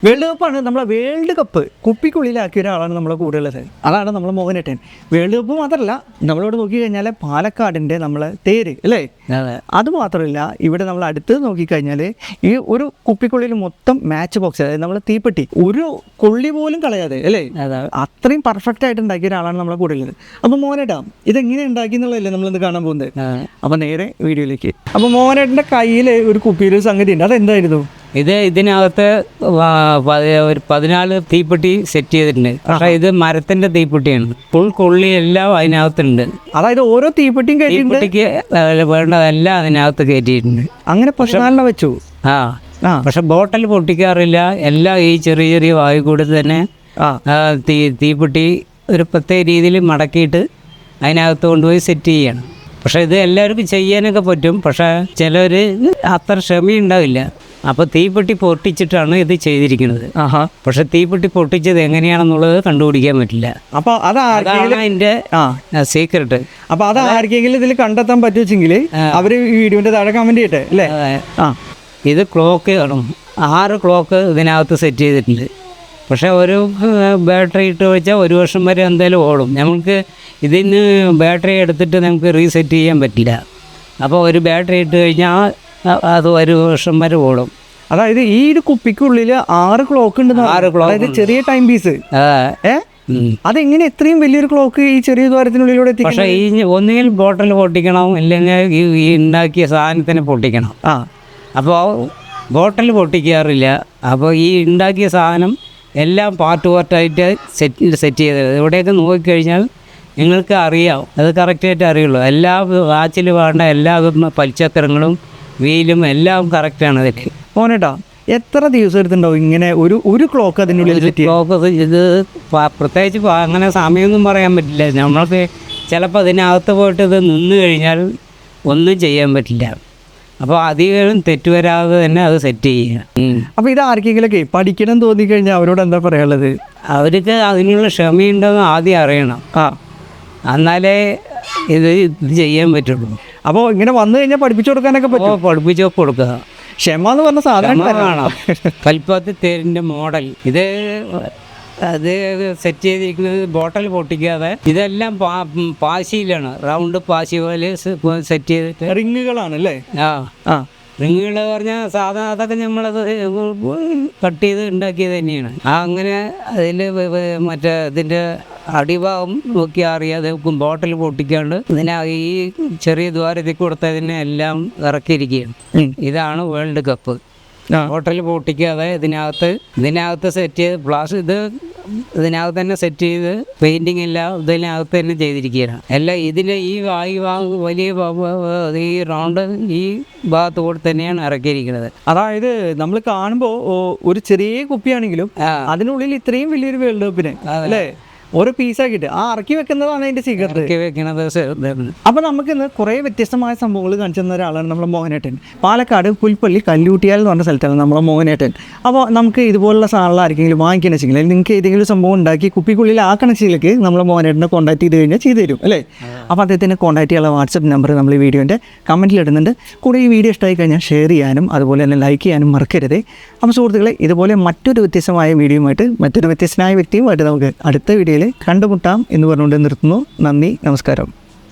World കപ്പാണ് നമ്മളെ world cup കുപ്പിക്കുള്ളിലാക്കിയ ഒരാളാണ് നമ്മളെ കൂടെ ഉള്ളത്. അതാണ് നമ്മളെ മോഹനേട്ടൻ. വേൾഡ് കപ്പ് മാത്രമല്ല, നമ്മളിവിടെ നോക്കി കഴിഞ്ഞാൽ പാലക്കാടിൻ്റെ നമ്മളെ തേര് അല്ലേ, അത് മാത്രമല്ല ഇവിടെ നമ്മൾ അടുത്ത് നോക്കിക്കഴിഞ്ഞാൽ ഈ ഒരു കുപ്പിക്കുള്ളിൽ മൊത്തം മാച്ച് ബോക്സ്, അതായത് നമ്മളെ തീപ്പെട്ടി ഒരു കൊള്ളി പോലും കളയാതെ അല്ലേ, അത്രയും പെർഫെക്റ്റ് ആയിട്ട് ഉണ്ടാക്കിയ ഒരാളാണ് നമ്മളെ കൂടെ ഉള്ളത്. അപ്പോൾ മോഹനേട്ടാ ഇതെങ്ങനെ ഉണ്ടാക്കി എന്നുള്ളതല്ലേ നമ്മളിന്ന് കാണാൻ പോകുന്നത്. അപ്പോൾ നേരെ വീഡിയോയിലേക്ക്. അപ്പോൾ മോഹനേട്ടൻ്റെ കയ്യിൽ ഒരു കുപ്പിയിൽ ഒരു സംഗതി ഉണ്ട്, അതെന്തായിരുന്നു? ഇതിനകത്ത് ഒരു 14 തീപ്പെട്ടി സെറ്റ് ചെയ്തിട്ടുണ്ട്. പക്ഷേ ഇത് മരത്തിന്റെ തീപ്പെട്ടിയാണ്. ഫുൾ കൊള്ളി എല്ലാം അതിനകത്തുണ്ട്. അതായത് ഓരോ തീപ്പെട്ടിയും തീപ്പെട്ടിക്ക് വേണ്ടതെല്ലാം അതിനകത്ത് കയറ്റിയിട്ടുണ്ട്. അങ്ങനെ 14 വെച്ചു. പക്ഷെ ബോട്ടിൽ പൊട്ടിക്കാറില്ല. എല്ലാം ഈ ചെറിയ ചെറിയ വായു കൂടി തന്നെ തീപ്പെട്ടി ഒരു പ്രത്യേക രീതിയിൽ മടക്കിയിട്ട് അതിനകത്ത് കൊണ്ടുപോയി സെറ്റ് ചെയ്യണം. പക്ഷേ ഇത് എല്ലാവർക്കും ചെയ്യാനൊക്കെ പറ്റും. പക്ഷേ ചിലർ അത്ര ക്ഷമയുണ്ടാവില്ല. അപ്പോൾ തീപ്പെട്ടി പൊട്ടിച്ചിട്ടാണ് ഇത് ചെയ്തിരിക്കുന്നത്. പക്ഷെ തീപ്പെട്ടി പൊട്ടിച്ചത് എങ്ങനെയാണെന്നുള്ളത് കണ്ടുപിടിക്കാൻ പറ്റില്ല. അപ്പോൾ അതാണ് അതിൻ്റെ സീക്രട്ട്. അപ്പോൾ അത് ആർക്കെങ്കിലും ഇതിൽ കണ്ടെത്താൻ പറ്റുവെച്ചെങ്കിൽ അവർ ഈ വീഡിയോൻ്റെ താഴെ കമൻറ്റ് ചെയ്യട്ടെ അല്ലേ. ഇത് ക്ലോക്ക് കാണും, 6 ക്ലോക്ക് ഇതിനകത്ത് സെറ്റ് ചെയ്തിട്ടുണ്ട്. പക്ഷേ ഒരു ബാറ്ററി ഇട്ട് വെച്ചാൽ 1 വർഷം വരെ എന്തായാലും ഓടും. നമുക്ക് ഇതിന് ബാറ്ററി എടുത്തിട്ട് നമുക്ക് റീസെറ്റ് ചെയ്യാൻ പറ്റില്ല. അപ്പോൾ ഒരു ബാറ്ററി ഇട്ട് കഴിഞ്ഞാൽ അത് 1 വർഷം വരെ ഓടും. അതായത് ഈ ഒരു കുപ്പിക്കുള്ളിൽ 6 ക്ലോക്ക് ഉണ്ട്. 6 ക്ലോക്ക്, അതായത് ചെറിയ ടൈം പീസ്. അതെങ്ങനെ ഇത്രയും വലിയൊരു ക്ലോക്ക് ഈ ചെറിയ ദ്വാരത്തിനുള്ളിലൂടെ എത്തി? പക്ഷേ ഈ ഒന്നുകിൽ ബോട്ടിൽ പൊട്ടിക്കണം, അല്ലെങ്കിൽ ഈ ഉണ്ടാക്കിയ സാധനത്തിന് പൊട്ടിക്കണം. അപ്പോൾ ബോട്ടിൽ പൊട്ടിക്കാറില്ല. അപ്പോൾ ഈ ഉണ്ടാക്കിയ സാധനം എല്ലാം പാർട്ടായിട്ട് സെറ്റ് ചെയ്തത്. ഇവിടെയൊക്കെ നോക്കിക്കഴിഞ്ഞാൽ നിങ്ങൾക്ക് അറിയാം, അത് കറക്റ്റായിട്ട് അറിയുള്ളൂ. എല്ലാ വാച്ചിൽ വേണ്ട എല്ലാ പലിച്ചക്രങ്ങളും വീലും എല്ലാം കറക്റ്റാണ് അതിൽ. മോനേട്ടാ എത്ര ദിവസം എടുത്തിട്ടുണ്ടാവും ഇങ്ങനെ ഒരു ക്ലോക്ക് അതിനുള്ളിൽ? ക്ലോക്ക് ഇത് പ്രത്യേകിച്ച് അങ്ങനെ സമയമൊന്നും പറയാൻ പറ്റില്ല. നമ്മൾക്ക് ചിലപ്പോൾ അതിനകത്ത് പോയിട്ട് ഇത് നിന്ന് കഴിഞ്ഞാൽ ഒന്നും ചെയ്യാൻ പറ്റില്ല. അപ്പോൾ അധികം തെറ്റുവരാതെ തന്നെ അത് സെറ്റ് ചെയ്യുക. അപ്പോൾ ഇത് ആർക്കെങ്കിലൊക്കെ പഠിക്കണം തോന്നിക്കഴിഞ്ഞാൽ അവരോട് എന്താ പറയാനുള്ളത്? അവർക്ക് അതിനുള്ള ക്ഷമയുണ്ടെന്ന് ആദ്യം അറിയണം. എന്നാലേ ഇത് ചെയ്യാൻ പറ്റുള്ളൂ. അപ്പോൾ ഇങ്ങനെ വന്നു കഴിഞ്ഞാൽ പഠിപ്പിച്ചു കൊടുക്കാനൊക്കെ പറ്റും? പഠിപ്പിച്ചു കൊടുക്കുക. ക്ഷമ എന്ന് പറഞ്ഞ സാധനം കാണാം. കൽപ്പാത്തി തേരിൻ്റെ മോഡൽ ഇത് അത് സെറ്റ് ചെയ്തിരിക്കുന്നത് ബോട്ടിൽ പൊട്ടിക്കാതെ. ഇതെല്ലാം പാശിയിലാണ്, റൗണ്ട് പാശി പോലെ സെറ്റ് ചെയ്തിട്ട് റിങ്ങുകളാണ് അല്ലേ? റിങ്ങുകൾ പറഞ്ഞാൽ സാധാരണ അതൊക്കെ നമ്മളത് കട്ട് ചെയ്ത് ഉണ്ടാക്കിയത് തന്നെയാണ്. അങ്ങനെ അതിൽ മറ്റേ ഇതിൻ്റെ അടിഭാഗം നോക്കി അറിയാതെ ബോട്ടിൽ പൊട്ടിക്കാണ്ട് ഈ ചെറിയ ദ്വാരത്തിൽ കൊടുത്തതിനെ എല്ലാം ഇറക്കിയിരിക്കുകയാണ്. ഇതാണ് വേൾഡ് കപ്പ്. ബോട്ടിൽ പൊട്ടിക്കാതെ ഇതിനകത്ത് സെറ്റ് ചെയ്ത് ഇതിനകത്ത് തന്നെ സെറ്റ് ചെയ്ത് പെയിൻറ്റിങ് എല്ലാം ഇതിനകത്ത് തന്നെ ചെയ്തിരിക്കുകയാണ്. എല്ലാം ഇതിൽ ഈ വലിയ ഈ റൗണ്ട് ഈ ഭാഗത്ത് കൂടെ തന്നെയാണ് ഇറക്കിയിരിക്കുന്നത്. അതായത് നമ്മൾ കാണുമ്പോൾ ഒരു ചെറിയ കുപ്പിയാണെങ്കിലും അതിനുള്ളിൽ ഇത്രയും വലിയൊരു വേൾഡ് കപ്പിന് അല്ലേ ഓരോ പീസാക്കിയിട്ട് ഇറക്കി വെക്കുന്നതാണ് അതിൻ്റെ സീക്രട്ട്. അപ്പോൾ നമുക്കിന്ന് കുറേ വ്യത്യസ്തമായ സംഭവങ്ങൾ കാണിച്ചു തന്ന ഒരാളാണ് നമ്മളെ മോഹനേട്ടൻ. പാലക്കാട് പുൽപ്പള്ളി കല്ലൂട്ടിയാൽ എന്ന് പറഞ്ഞ സ്ഥലത്താണ് നമ്മളെ മോഹനേട്ടൻ. അപ്പോൾ നമുക്ക് ഇതുപോലുള്ള സാധനങ്ങൾ ആർക്കെങ്കിലും വാങ്ങിക്കണം വെച്ചെങ്കിൽ, അല്ലെങ്കിൽ നിങ്ങൾക്ക് ഏതെങ്കിലും സംഭവം ഉണ്ടാക്കി കുപ്പിക്കുള്ളിൽ ആക്കണമെങ്കിൽ നമ്മളെ മോഹനേട്ടനെ കോൺടാക്ട് ചെയ്ത് കഴിഞ്ഞാൽ ചെയ്തു തരും അല്ലേ. അപ്പോൾ അദ്ദേഹത്തിനെ കോൺടാക്ട് ചെയ്യാനുള്ള വാട്സപ്പ് നമ്പർ നമ്മൾ ഈ വീഡിയോൻ്റെ കമൻറ്റിൽ ഇടുന്നുണ്ട്. കൂടെ ഈ വീഡിയോ ഇഷ്ടമായി കഴിഞ്ഞാൽ ഷെയർ ചെയ്യാനും അതുപോലെ തന്നെ ലൈക്ക് ചെയ്യാനും മറക്കരുത്. അപ്പോൾ സുഹൃത്തുക്കളെ, ഇതുപോലെ മറ്റൊരു വ്യത്യസ്തമായ വീഡിയോയുമായിട്ട് മറ്റൊരു വ്യത്യസ്തനായ വ്യക്തിയുമായിട്ട് നമുക്ക് അടുത്ത വീഡിയോയിൽ കണ്ടുമുട്ടാം എന്ന് പറഞ്ഞുകൊണ്ട് നിർത്തുന്നു. നന്ദി, നമസ്കാരം.